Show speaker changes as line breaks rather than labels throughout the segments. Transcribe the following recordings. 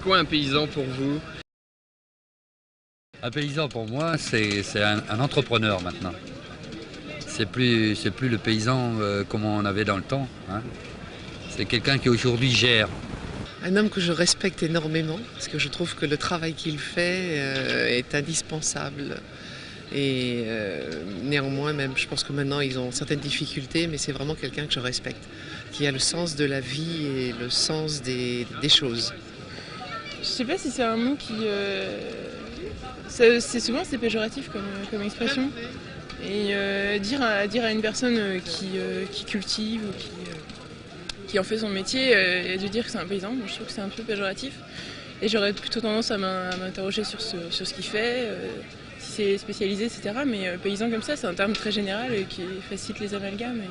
quoi un paysan pour vous?
Un paysan pour moi, c'est un entrepreneur maintenant. C'est plus le paysan comme on avait dans le temps, hein. C'est quelqu'un qui aujourd'hui gère.
Un homme que je respecte énormément, parce que je trouve que le travail qu'il fait est indispensable. Et néanmoins, même, je pense que maintenant ils ont certaines difficultés, mais c'est vraiment quelqu'un que je respecte, qui a le sens de la vie et le sens des choses.
Je sais pas si c'est un mot qui... c'est souvent c'est péjoratif comme expression. Et dire à une personne qui cultive ou qui en fait son métier et de dire que c'est un paysan, moi, je trouve que c'est un peu péjoratif. Et j'aurais plutôt tendance à m'interroger sur ce qu'il fait, si c'est spécialisé, etc. Mais paysan comme ça, c'est un terme très général et qui facilite les amalgames. Et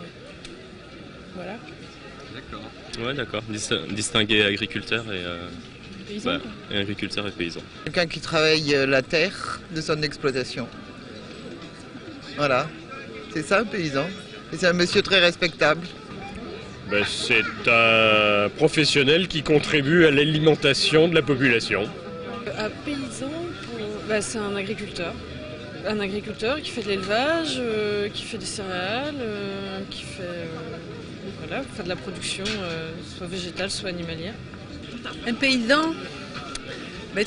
voilà.
D'accord. Ouais, d'accord. Distinguer agriculteur et...
Paysan,
et agriculteur et paysan.
Quelqu'un qui travaille la terre de son exploitation. Voilà, c'est ça un paysan. Et c'est un monsieur très respectable.
C'est un professionnel qui contribue à l'alimentation de la population.
Un paysan, c'est un agriculteur. Un agriculteur qui fait de l'élevage, qui fait des céréales, qui fait de la production, soit végétale, soit animalière.
Un paysan,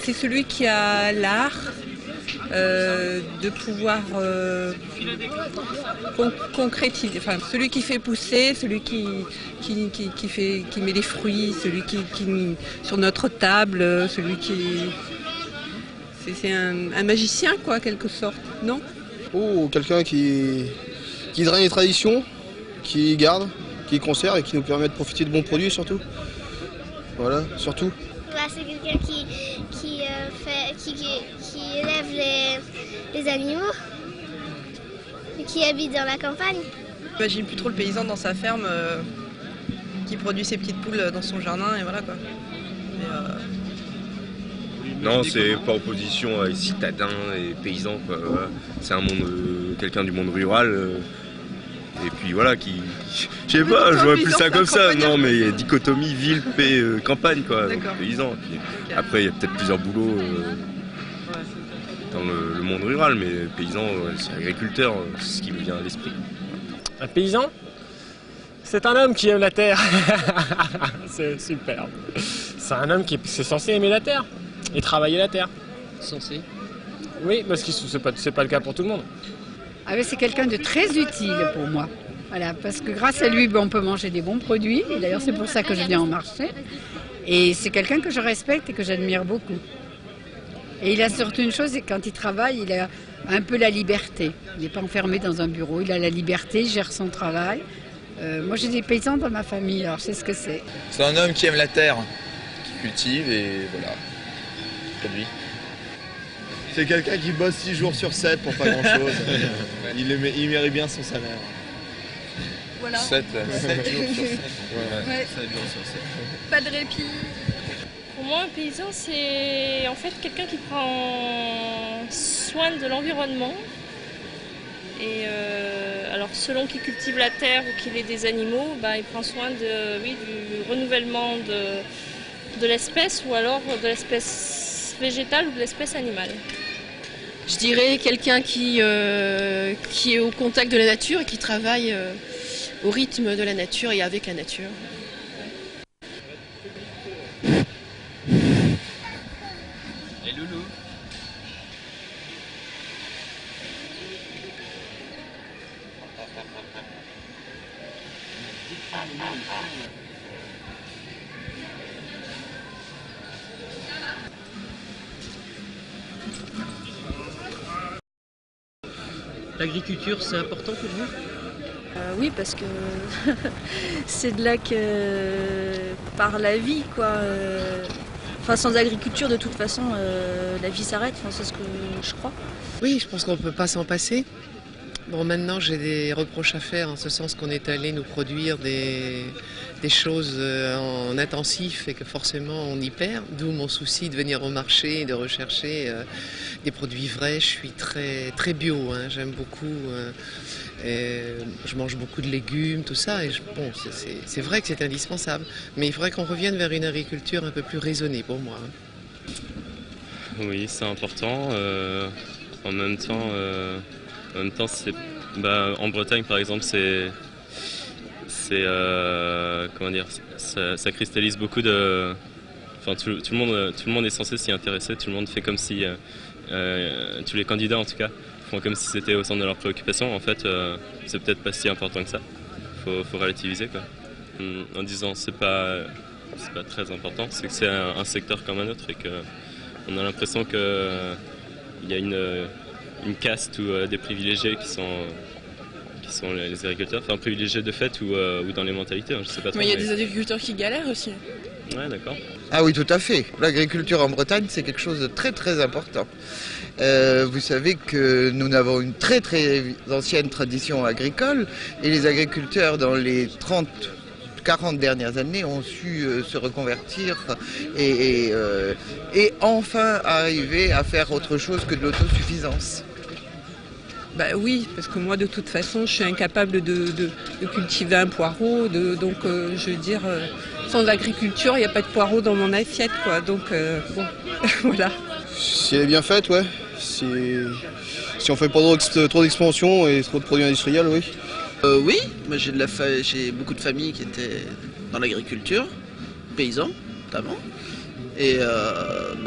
c'est celui qui a l'art de pouvoir concrétiser, enfin celui qui fait pousser, celui qui met les fruits, celui qui sur notre table, celui qui... C'est un magicien quoi, quelque sorte, non?
Oh, quelqu'un qui draine les traditions, qui garde, qui conserve et qui nous permet de profiter de bons produits surtout. Voilà, surtout.
C'est quelqu'un qui élève les animaux, qui habite dans la campagne.
J'imagine plus trop le paysan dans sa ferme qui produit ses petites poules dans son jardin et voilà quoi.
Non, c'est pas opposition à citadins et paysans, quoi. Voilà. C'est un monde, quelqu'un du monde rural. Et puis voilà, je sais pas, je vois plus ça comme ça. Non, mais il y a dichotomie ville, paix, campagne, quoi, paysan. Puis, après, il y a peut-être plusieurs boulots dans le monde rural, mais paysan, c'est agriculteur, c'est ce qui me vient à l'esprit.
Un paysan, c'est un homme qui aime la terre. C'est superbe. C'est un homme qui est censé aimer la terre et travailler la terre.
Censé?
Oui, parce que c'est pas le cas pour tout le monde.
C'est quelqu'un de très utile pour moi. Voilà, parce que grâce à lui, on peut manger des bons produits. Et d'ailleurs, c'est pour ça que je viens au marché. Et c'est quelqu'un que je respecte et que j'admire beaucoup. Et il a surtout une chose, c'est que quand il travaille, il a un peu la liberté. Il n'est pas enfermé dans un bureau, il a la liberté, il gère son travail. Moi, j'ai des paysans dans ma famille, alors je sais ce que c'est.
C'est un homme qui aime la terre, qui cultive et voilà, produit.
C'est quelqu'un qui bosse 6 jours sur 7 pour pas grand chose. Il mérite bien son salaire.
Voilà.
7 jours sur 7.
Ouais.
7 jours sur 7.
Pas de répit.
Pour moi, un paysan, c'est en fait quelqu'un qui prend soin de l'environnement. Et alors, selon qu'il cultive la terre ou qu'il ait des animaux, il prend soin du renouvellement de l'espèce ou alors de l'espèce végétale ou de l'espèce animale.
Je dirais quelqu'un qui est au contact de la nature et qui travaille au rythme de la nature et avec la nature.
Et Loulou. L'agriculture, c'est important pour vous?
Oui, parce que c'est de là que part la vie, quoi. Sans agriculture, de toute façon, la vie s'arrête. C'est ce que je crois.
Oui, je pense qu'on ne peut pas s'en passer. Bon, maintenant, j'ai des reproches à faire en ce sens qu'on est allé nous produire des choses en intensif et que forcément on y perd. D'où mon souci de venir au marché et de rechercher des produits vrais. Je suis très, très bio, hein. J'aime beaucoup. Je mange beaucoup de légumes, tout ça. Et c'est vrai que c'est indispensable. Mais il faudrait qu'on revienne vers une agriculture un peu plus raisonnée pour moi.
Oui, c'est important. En même temps, c'est, en Bretagne, par exemple, comment dire, ça cristallise beaucoup de. Enfin, tout le monde est censé s'y intéresser. Tout le monde fait comme si tous les candidats, en tout cas, font comme si c'était au centre de leurs préoccupations. En fait, c'est peut-être pas si important que ça. Faut relativiser, quoi. En disant c'est pas très important, c'est que c'est un secteur comme un autre et que on a l'impression que il y a une caste ou des privilégiés qui sont les agriculteurs, enfin privilégiés de fait ou dans les mentalités, hein, je sais pas trop.
Mais il y a des agriculteurs qui galèrent aussi.
Ouais, d'accord.
Ah oui, tout à fait. L'agriculture en Bretagne, c'est quelque chose de très très important. Vous savez que nous avons une très très ancienne tradition agricole et les agriculteurs dans les 40 dernières années ont su se reconvertir et enfin arriver à faire autre chose que de l'autosuffisance.
Bah oui, parce que moi de toute façon je suis incapable de cultiver un poireau, donc je veux dire, sans l'agriculture il n'y a pas de poireau dans mon assiette, quoi. Donc bon, voilà.
Si elle est bien faite, ouais. Si on fait pas trop d'expansion et trop de produits industriels, oui.
Oui, moi j'ai beaucoup de familles qui étaient dans l'agriculture, paysans notamment. Et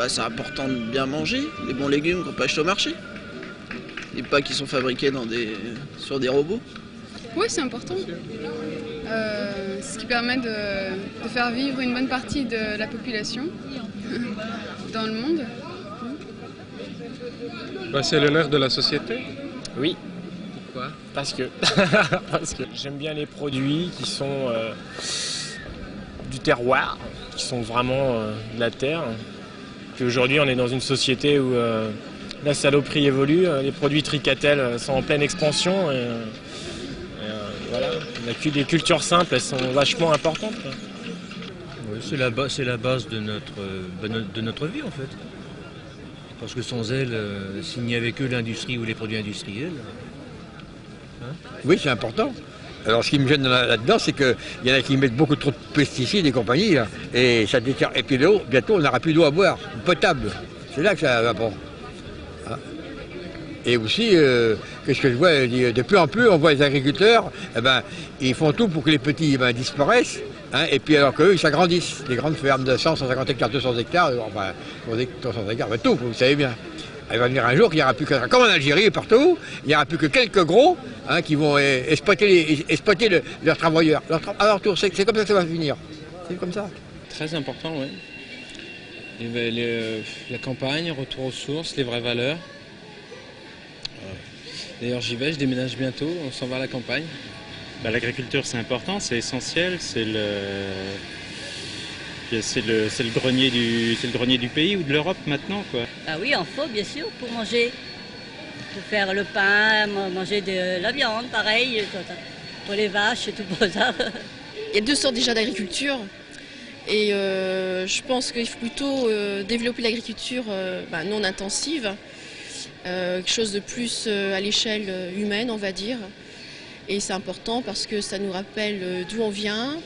c'est important de bien manger, les bons légumes qu'on peut acheter au marché. Et pas qui sont fabriqués sur des robots.
Oui, c'est important. C'est ce qui permet de faire vivre une bonne partie de la population dans le monde.
C'est le nerf de la société. Oui.
Pourquoi ?
Parce que j'aime bien les produits qui sont du terroir, qui sont vraiment de la terre. Puis aujourd'hui, on est dans une société où la saloperie évolue, les produits Tricatel sont en pleine expansion. Voilà. Les cultures simples, elles sont vachement importantes.
Oui, c'est la base de notre vie en fait. Parce que sans elles, s'il n'y avait que l'industrie ou les produits industriels.
Oui, c'est important. Alors ce qui me gêne là-dedans, c'est qu'il y en a qui mettent beaucoup trop de pesticides et compagnie, là, et ça détire. Et puis l'eau, bientôt on n'aura plus d'eau à boire, potable. C'est là que ça va pas. Et aussi, qu'est-ce que je vois, de plus en plus, on voit les agriculteurs, ils font tout pour que les petits disparaissent, et puis alors qu'eux, ils s'agrandissent. Les grandes fermes de 100, 150 hectares, 200 hectares, 300 hectares, tout, vous savez bien. Il va venir un jour qu'il n'y aura plus que, comme en Algérie et partout, il n'y aura plus que quelques gros qui vont exploiter leurs travailleurs. À leur tour, c'est comme ça que ça va finir. C'est comme ça.
Très important, oui. La campagne, retour aux sources, les vraies valeurs. D'ailleurs, j'y vais, je déménage bientôt, on s'en va à la campagne.
L'agriculture, c'est important, c'est essentiel, c'est le grenier du pays ou de l'Europe maintenant, quoi.
Ah oui, il en faut bien sûr pour manger, pour faire le pain, manger de la viande, pareil, pour les vaches et tout pour ça.
Il y a deux sortes déjà d'agriculture et je pense qu'il faut plutôt développer l'agriculture non intensive, quelque chose de plus à l'échelle humaine, on va dire. Et c'est important parce que ça nous rappelle d'où on vient.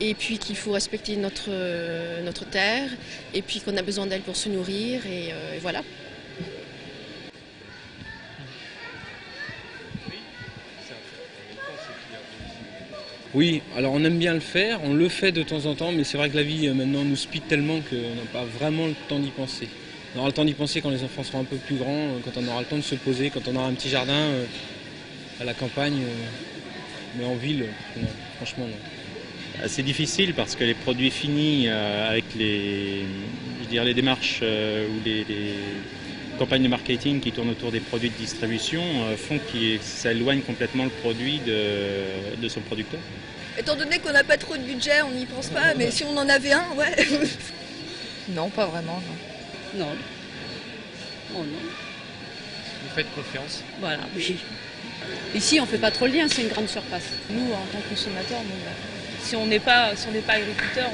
Et puis qu'il faut respecter notre terre, et puis qu'on a besoin d'elle pour se nourrir, et voilà.
Oui, alors on aime bien le faire, on le fait de temps en temps, mais c'est vrai que la vie maintenant nous speed tellement qu'on n'a pas vraiment le temps d'y penser. On aura le temps d'y penser quand les enfants seront un peu plus grands, quand on aura le temps de se poser, quand on aura un petit jardin à la campagne, mais en ville, non, franchement non.
C'est difficile parce que les produits finis avec les démarches ou les campagnes de marketing qui tournent autour des produits de distribution font que ça éloigne complètement le produit de son producteur.
Étant donné qu'on n'a pas trop de budget, on n'y pense pas, mais si on en avait un, ouais.
Non, pas vraiment, non.
Non. Oh non.
Vous faites confiance?
Voilà, oui.
Ici, on ne fait pas trop le lien, c'est une grande surface.
Nous, en tant que consommateurs, si on n'est pas agriculteur,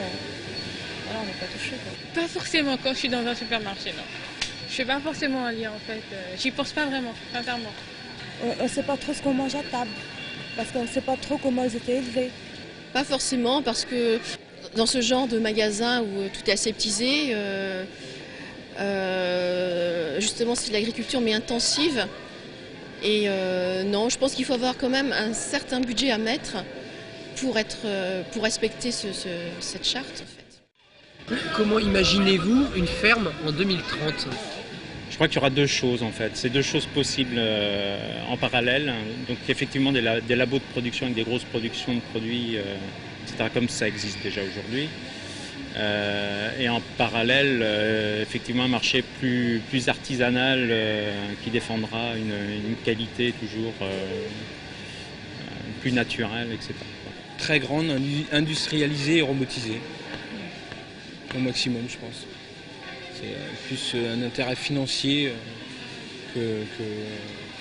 on n'est pas touché. Pas forcément quand je suis dans un supermarché, non. Je fais pas forcément un lien en fait. J'y pense pas vraiment, sincèrement.
On ne sait pas trop ce qu'on mange à table, parce qu'on ne sait pas trop comment ils étaient élevés.
Pas forcément, parce que dans ce genre de magasin où tout est aseptisé, justement c'est de l'agriculture mais intensive. Et non, je pense qu'il faut avoir quand même un certain budget à mettre pour respecter cette charte en fait.
Comment imaginez-vous une ferme en 2030 ?
Je crois qu'il y aura deux choses en fait. C'est deux choses possibles en parallèle. Donc effectivement des labos de production avec des grosses productions de produits, etc. comme ça existe déjà aujourd'hui. Et en parallèle, effectivement un marché plus artisanal qui défendra une qualité toujours plus naturelle, etc.
Très grande, industrialisée et robotisée. Au maximum, je pense. C'est plus un intérêt financier que... De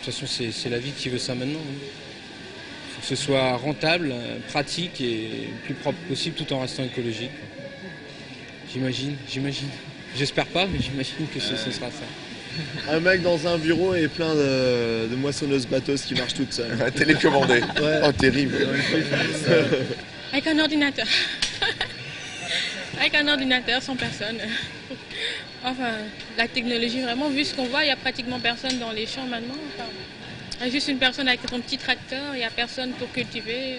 toute façon, c'est la vie qui veut ça maintenant. Il faut que ce soit rentable, pratique et le plus propre possible tout en restant écologique. J'imagine. J'espère pas, mais j'imagine que ce sera ça.
Un mec dans un bureau et plein de moissonneuses batteuses qui marchent toutes seules.
Télécommandé.
Ouais.
Oh, terrible.
Avec un ordinateur. Avec un ordinateur, sans personne. Enfin, la technologie, vraiment, vu ce qu'on voit, il n'y a pratiquement personne dans les champs maintenant. Enfin, il y a juste une personne avec son petit tracteur, il n'y a personne pour cultiver.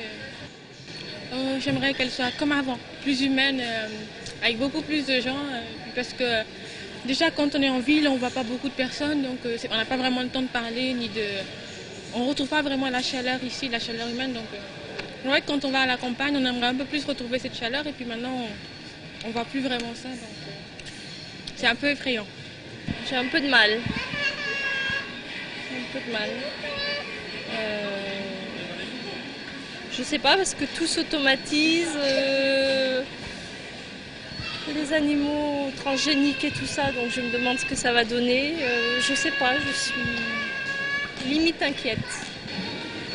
J'aimerais qu'elle soit comme avant, plus humaine, avec beaucoup plus de gens, parce que déjà quand on est en ville, on ne voit pas beaucoup de personnes, donc on n'a pas vraiment le temps de parler, on ne retrouve pas vraiment la chaleur ici, la chaleur humaine. Donc, c'est vrai que quand on va à la campagne, on aimerait un peu plus retrouver cette chaleur, et puis maintenant, on ne voit plus vraiment ça. Donc, c'est un peu effrayant.
J'ai un peu de mal. Je sais pas, parce que tout s'automatise, les animaux transgéniques et tout ça, donc je me demande ce que ça va donner. Je sais pas, je suis limite inquiète.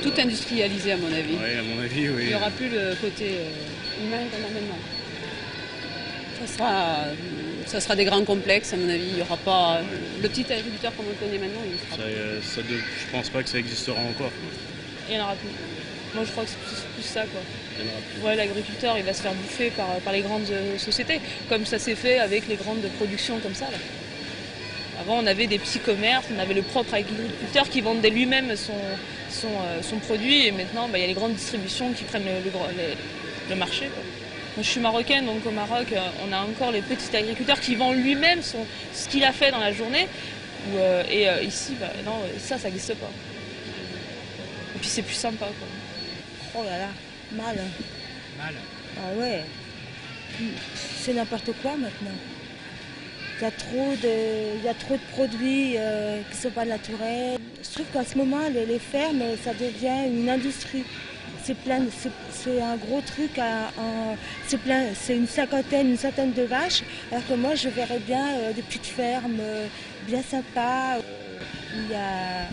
Tout industrialisé à mon avis.
Oui, à mon avis, oui.
Il n'y aura plus le côté humain qu'on a maintenant. Ça sera des grands complexes à mon avis. Il n'y aura pas le petit agriculteur comme on le connaît maintenant.
Je pense pas que ça existera encore.
Il n'y en aura plus. Moi je crois que c'est plus ça quoi. Ouais, l'agriculteur il va se faire bouffer par les grandes sociétés, comme ça s'est fait avec les grandes productions comme ça là. Avant on avait des petits commerces, on avait le propre agriculteur qui vendait lui-même son produit, et maintenant il y a les grandes distributions qui prennent le marché quoi. Moi, je suis marocaine, donc au Maroc on a encore les petits agriculteurs qui vendent lui-même ce qu'il a fait dans la journée, et ici non, ça n'existe pas. Et puis c'est plus sympa quoi.
Oh là là, mal.
Mal.
Ah ouais. C'est n'importe quoi maintenant. Il y a trop de produits qui ne sont pas naturels. Je trouve qu'en ce moment, les fermes, ça devient une industrie. C'est un gros truc, c'est une centaine de vaches. Alors que moi, je verrais bien des petites fermes bien sympas. Il y a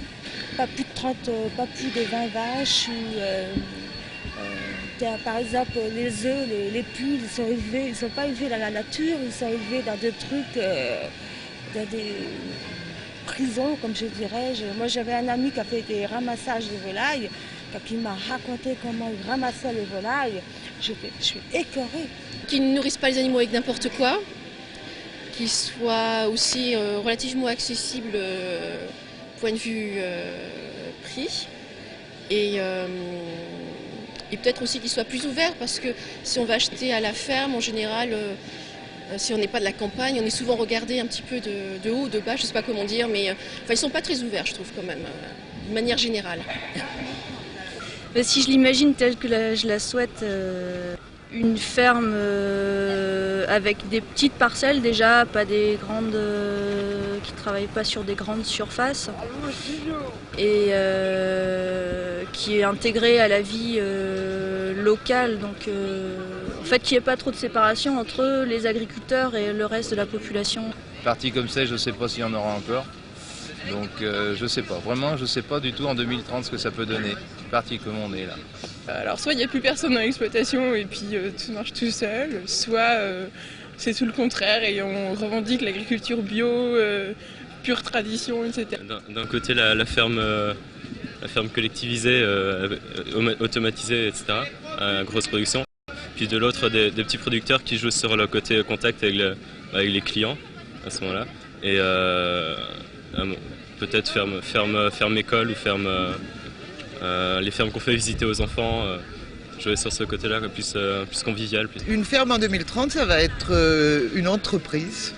pas plus de 20 vaches. Par exemple, les œufs, les poules, ils ne sont pas élevés dans la nature, ils sont élevés dans des trucs, dans des prisons, comme je dirais. Moi, j'avais un ami qui a fait des ramassages de volailles, qui m'a raconté comment il ramassait les volailles. Je suis écœurée.
Qu'ils ne nourrissent pas les animaux avec n'importe quoi, qu'ils soient aussi relativement accessibles point de vue prix, et peut-être aussi qu'ils soient plus ouverts, parce que si on va acheter à la ferme, en général, si on n'est pas de la campagne, on est souvent regardé un petit peu de haut, de bas, je ne sais pas comment dire, mais ils ne sont pas très ouverts, je trouve, quand même, de manière générale.
Si je l'imagine telle que je la souhaite, une ferme avec des petites parcelles déjà, pas des grandes, qui ne travaillent pas sur des grandes surfaces, et qui est intégrée à la vie locale, donc en fait qu'il n'y ait pas trop de séparation entre les agriculteurs et le reste de la population.
Parti comme ça, je ne sais pas s'il y en aura encore. Donc je sais pas, vraiment je sais pas du tout en 2030 ce que ça peut donner, parti comme on est là.
Alors soit il n'y a plus personne dans l'exploitation et puis tout marche tout seul, soit c'est tout le contraire et on revendique l'agriculture bio, pure tradition, etc.
D'un côté la ferme collectivisée, automatisée, etc., à grosse production, puis de l'autre des petits producteurs qui jouent sur le côté contact avec les clients à ce moment-là. peut-être ferme école ou les fermes qu'on fait visiter aux enfants. Jouer sur ce côté-là, plus convivial.
Une ferme en 2030, ça va être une entreprise.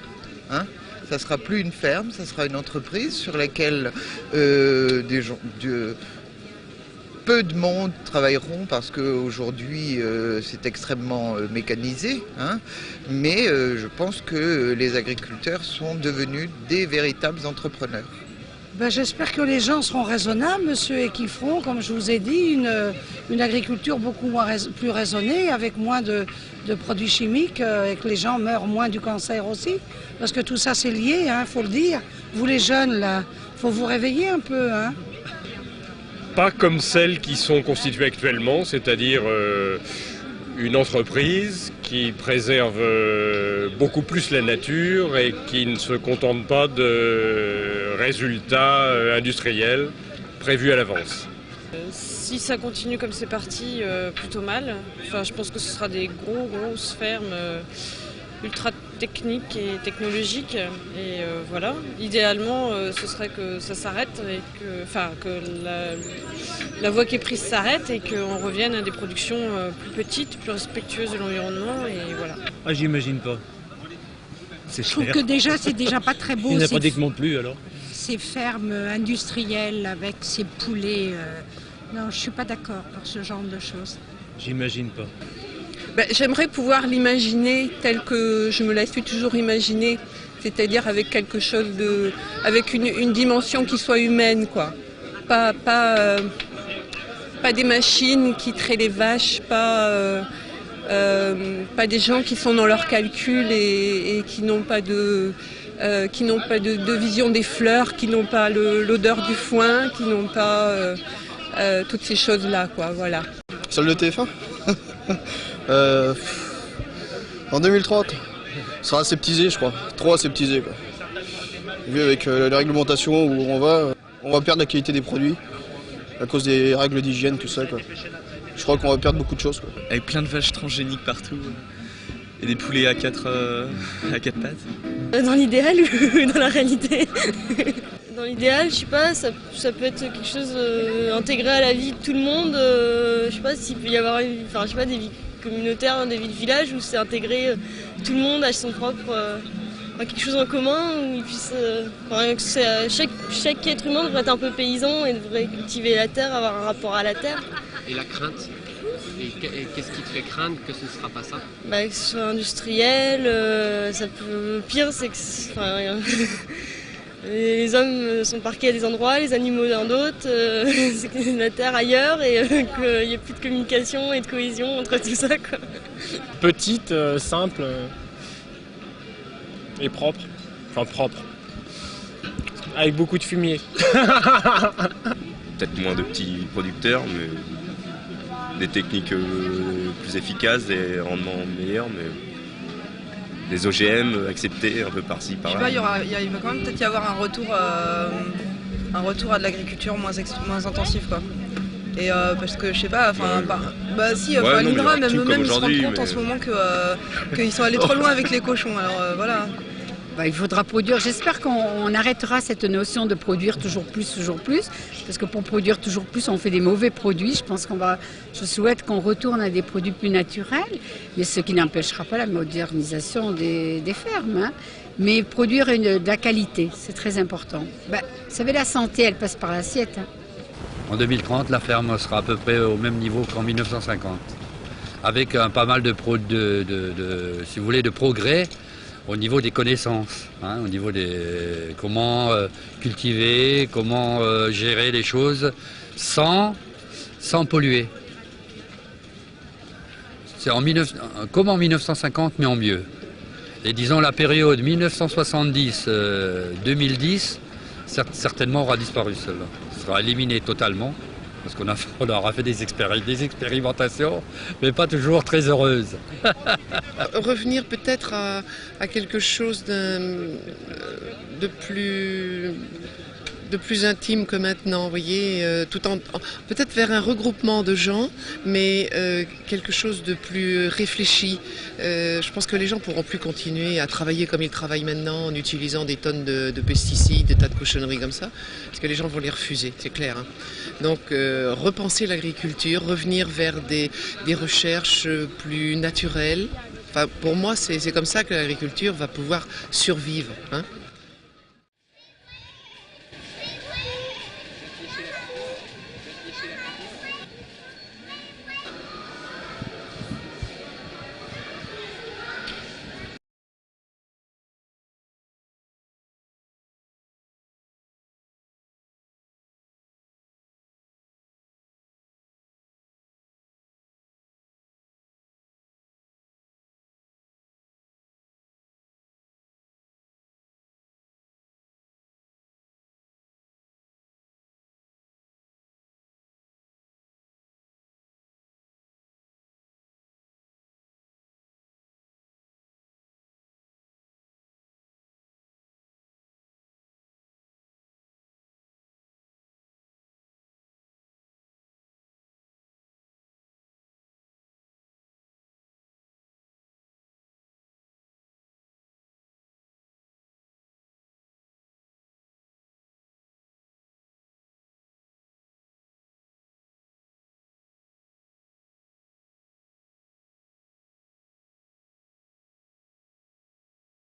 Hein, ça ne sera plus une ferme, ça sera une entreprise sur laquelle peu de monde travailleront parce qu'aujourd'hui c'est extrêmement mécanisé. Hein, mais je pense que les agriculteurs sont devenus des véritables entrepreneurs.
J'espère que les gens seront raisonnables, monsieur, et qu'ils feront, comme je vous ai dit, une agriculture beaucoup plus raisonnée, avec moins de produits chimiques, et que les gens meurent moins du cancer aussi. Parce que tout ça, c'est lié, hein, faut le dire. Vous les jeunes, là, faut vous réveiller un peu. Hein.
Pas comme celles qui sont constituées actuellement, c'est-à-dire une entreprise qui préserve beaucoup plus la nature et qui ne se contente pas de résultats industriels prévus à l'avance.
Si ça continue comme c'est parti, plutôt mal. Enfin, je pense que ce sera des grosses fermes ultra techniques et technologiques. Et voilà. Idéalement, ce serait que ça s'arrête et que la voie qui est prise s'arrête et qu'on revienne à des productions plus petites, plus respectueuses de l'environnement. Et voilà.
Ah, j'imagine pas.
Je trouve que déjà, c'est déjà pas très beau.
Il n'y a pratiquement plus alors.
Ces fermes industrielles avec ces poulets. Non, je suis pas d'accord pour ce genre de choses.
J'imagine pas.
J'aimerais pouvoir l'imaginer tel que je me la suis toujours imaginée, c'est-à-dire avec quelque chose avec une dimension qui soit humaine, quoi. Pas des machines qui traient les vaches, pas des gens qui sont dans leurs calculs et qui n'ont pas de vision des fleurs, qui n'ont pas l'odeur du foin, qui n'ont pas toutes ces choses-là, quoi. Voilà.
Celle de TF1 en 2030, ça sera aseptisé, je crois. Trop aseptisé, quoi. Vu avec la réglementation où on va perdre la qualité des produits à cause des règles d'hygiène, tout ça, quoi. Je crois qu'on va perdre beaucoup de choses, quoi.
Avec plein de vaches transgéniques partout et des poulets à quatre pattes.
Dans l'idéal ou dans la réalité? Dans l'idéal, je sais pas, ça peut être quelque chose intégré à la vie de tout le monde. Je sais pas s'il peut y avoir, des vies communautaires, des vies de village où c'est intégré tout le monde à son propre, quelque chose en commun où il puisse, chaque être humain devrait être un peu paysan et devrait cultiver la terre, avoir un rapport à la terre.
Et la crainte? Et qu'est-ce qui te fait craindre que ce ne sera pas ça?
Que ce soit industriel, le pire c'est que les hommes sont parqués à des endroits, les animaux dans d'autres, c'est que la terre ailleurs et qu'il n'y ait plus de communication et de cohésion entre tout ça, quoi.
Petite, simple et propre. Enfin propre. Avec beaucoup de fumier.
Peut-être moins de petits producteurs, mais des techniques plus efficaces, des rendements meilleurs, mais des OGM acceptés un peu par-ci, par-là.
Il va quand même peut-être y avoir un retour à de l'agriculture moins intensive, quoi. Et parce que je sais pas, l'INRA même eux-mêmes se rendent compte en ce moment qu'ils sont allés trop loin avec les cochons. Alors voilà.
Il faudra produire, j'espère qu'on arrêtera cette notion de produire toujours plus, parce que pour produire toujours plus, on fait des mauvais produits. Je souhaite qu'on retourne à des produits plus naturels, mais ce qui n'empêchera pas la modernisation des fermes. Hein. Mais produire de la qualité, c'est très important. Vous savez, la santé, elle passe par l'assiette. Hein.
En 2030, la ferme sera à peu près au même niveau qu'en 1950, avec pas mal de progrès. Au niveau des connaissances, hein, au niveau des comment cultiver, comment gérer les choses sans polluer. C'est comme en 1950 mais en mieux. Et disons la période 1970-2010 certainement aura disparu celle-là. Sera éliminée totalement parce qu'on aura fait des expérimentations mais pas toujours très heureuses.
Revenir peut-être à quelque chose de
de plus intime que maintenant, vous voyez, peut-être vers un regroupement de gens, mais quelque chose de plus réfléchi. Je pense que les gens pourront plus continuer à travailler comme ils travaillent maintenant, en utilisant des tonnes de pesticides, des tas de cochonneries comme ça, parce que les gens vont les refuser, c'est clair. Hein. Donc repenser l'agriculture, revenir vers des recherches plus naturelles. Enfin, pour moi, c'est comme ça que l'agriculture va pouvoir survivre. Hein.